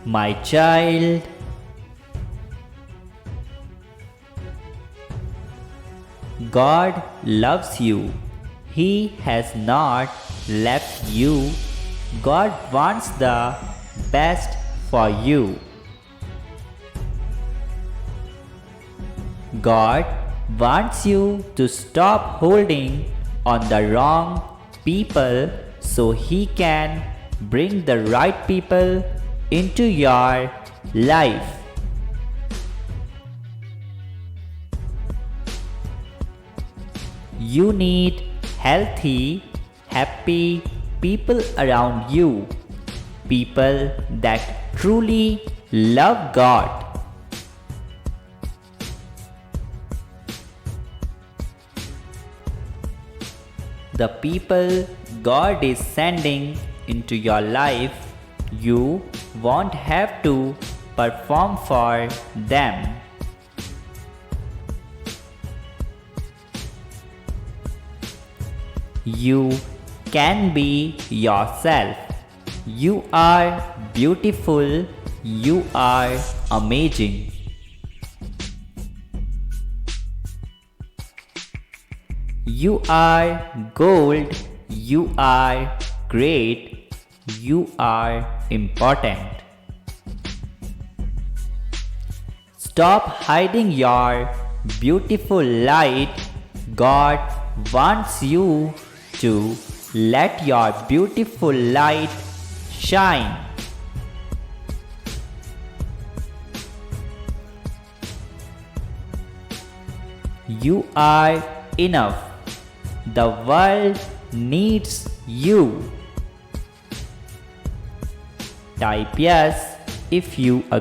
My child, God loves you. He has not left you. God wants the best for you. God wants you to stop holding on the wrong people so He can bring the right people into your life. You need healthy, happy people around you. People that truly love God. The people God is sending into your life, you won't have to perform for them. You can be yourself. You are beautiful. You are amazing. You are gold. You are great. You are important. Stop hiding your beautiful light. God wants you to let your beautiful light shine. You are enough. The world needs you. Type yes if you agree.